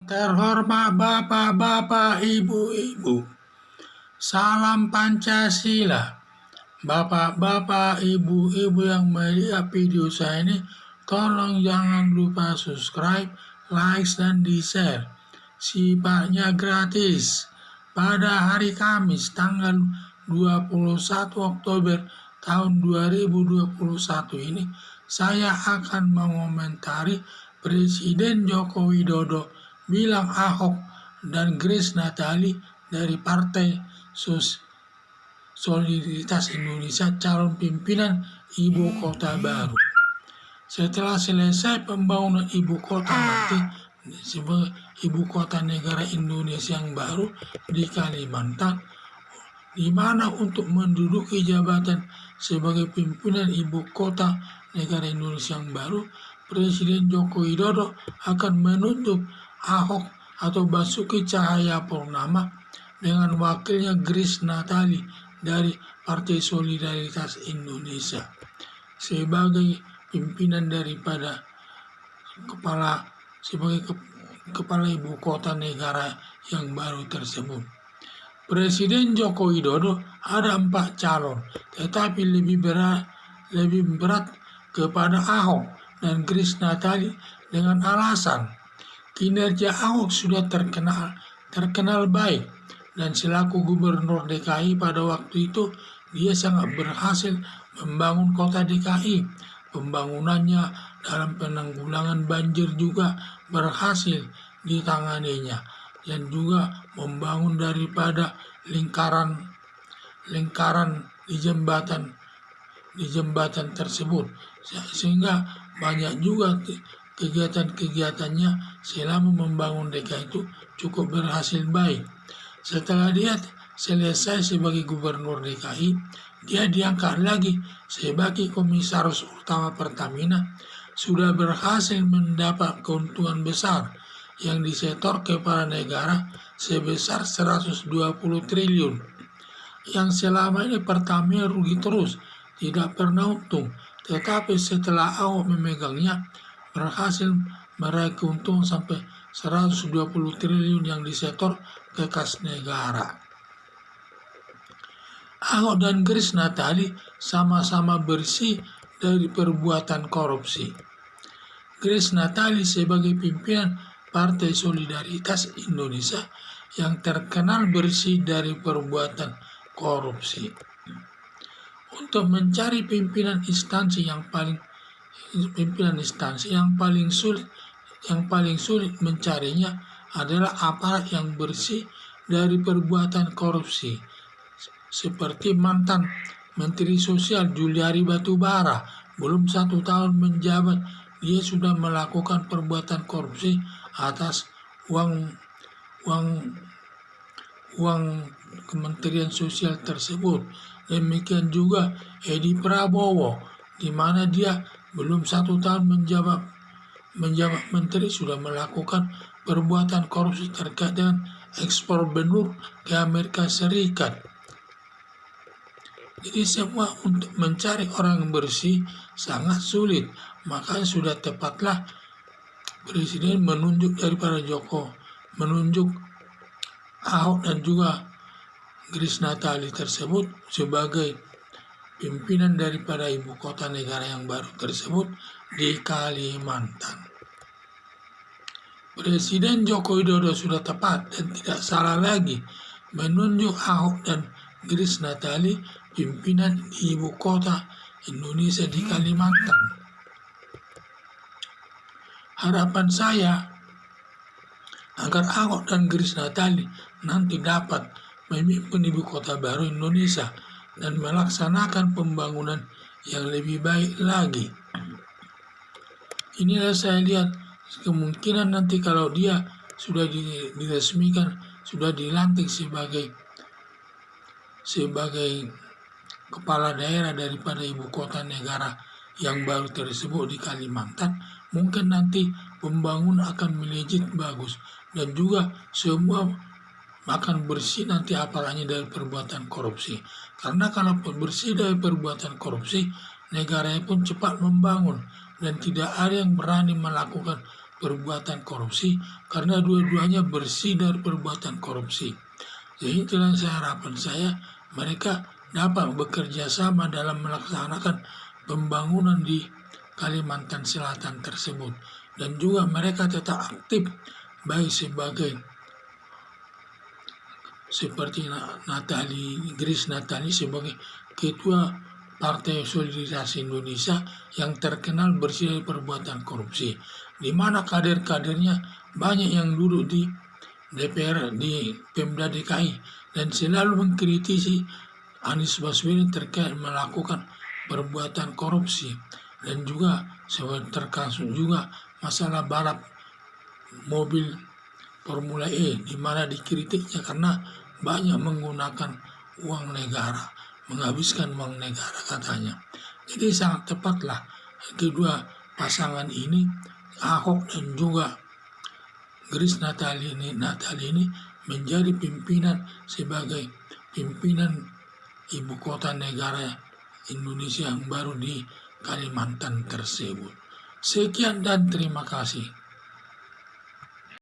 Terhormat Bapak-Bapak, Ibu-Ibu, salam Pancasila. Bapak-bapak, ibu-ibu yang melihat video saya ini, tolong jangan lupa subscribe, like, dan di-share. Sifatnya gratis. Pada hari Kamis tanggal 21 Oktober tahun 2021 ini, saya akan mengomentari Presiden Joko Widodo bilang Ahok dan Grace Natali dari Partai Solidaritas Indonesia calon pimpinan ibu kota baru. Setelah selesai pembangunan ibu kota nanti sebagai ibu kota negara Indonesia yang baru di Kalimantan, di mana untuk menduduki jabatan sebagai pimpinan ibu kota negara Indonesia yang baru, Presiden Joko Widodo akan menunjuk Ahok atau Basuki Cahayapurnama dengan wakilnya Grace Natali dari Partai Solidaritas Indonesia sebagai pimpinan daripada kepala ibu kota negara yang baru tersebut. Presiden Joko Widodo ada 4 calon, tetapi lebih berat kepada Ahok dan Grace Natali dengan alasan kinerja Ahok sudah terkenal baik. Dan selaku gubernur DKI pada waktu itu, dia sangat berhasil membangun kota DKI. Pembangunannya dalam penanggulangan banjir juga berhasil ditanganinya. Dan juga membangun daripada lingkaran di jembatan tersebut. Sehingga banyak juga kegiatan-kegiatannya selama membangun DKI itu cukup berhasil baik. Setelah dia selesai sebagai gubernur DKI, dia diangkat lagi sebagai komisaris utama Pertamina, sudah berhasil mendapat keuntungan besar yang disetor kepada negara sebesar 120 triliun. Yang selama ini Pertamina rugi terus, tidak pernah untung, tetapi setelah Ahok memegangnya, berhasil meraih keuntungan sampai 120 triliun yang disetor ke kas negara. Ahok dan Grace Natali sama-sama bersih dari perbuatan korupsi. Grace Natali sebagai pimpinan Partai Solidaritas Indonesia yang terkenal bersih dari perbuatan korupsi. Untuk mencari pimpinan instansi yang paling sulit mencarinya adalah aparat yang bersih dari perbuatan korupsi, seperti mantan Menteri Sosial Juliari Batubara. Belum 1 tahun menjabat, dia sudah melakukan perbuatan korupsi atas uang Kementerian Sosial tersebut. Demikian juga Edi Prabowo, di mana dia belum 1 tahun menjabat menteri sudah melakukan perbuatan korupsi terkait dengan ekspor benur ke Amerika Serikat. Jadi semua untuk mencari orang bersih sangat sulit. Maka sudah tepatlah Presiden menunjuk Ahok dan juga Grace Natali tersebut sebagai pimpinan daripada ibu kota negara yang baru tersebut di Kalimantan. Presiden Joko Widodo sudah tepat dan tidak salah lagi menunjuk Ahok dan Grace Natali pimpinan di ibu kota Indonesia di Kalimantan. Harapan saya agar Ahok dan Grace Natali nanti dapat memimpin ibu kota baru Indonesia dan melaksanakan pembangunan yang lebih baik lagi. Inilah saya lihat kemungkinan nanti kalau dia sudah diresmikan, sudah dilantik sebagai kepala daerah daripada ibu kota negara yang baru tersebut di Kalimantan, mungkin nanti pembangunan akan melejit bagus dan juga semua akan bersih nanti apalagi dari perbuatan korupsi. Karena kalau bersih dari perbuatan korupsi, negaranya pun cepat membangun dan tidak ada yang berani melakukan perbuatan korupsi karena dua-duanya bersih dari perbuatan korupsi. Jadi itulah harapan saya mereka dapat bekerja sama dalam melaksanakan pembangunan di Kalimantan Selatan tersebut dan juga mereka tetap aktif baik seperti Grace Natali sebagai ketua Partai Solidaritas Indonesia yang terkenal bersih dari perbuatan korupsi, di mana kader-kadernya banyak yang duduk di DPR di Pemda DKI dan selalu mengkritisi Anies Baswedan terkait melakukan perbuatan korupsi dan juga terkasut juga masalah balap mobil Formula E di mana dikritiknya karena banyak menggunakan uang negara, menghabiskan uang negara katanya. Jadi sangat tepatlah kedua pasangan ini, Ahok dan juga Grace Natali ini menjadi pimpinan sebagai pimpinan ibu kota negara Indonesia yang baru di Kalimantan tersebut. Sekian dan terima kasih.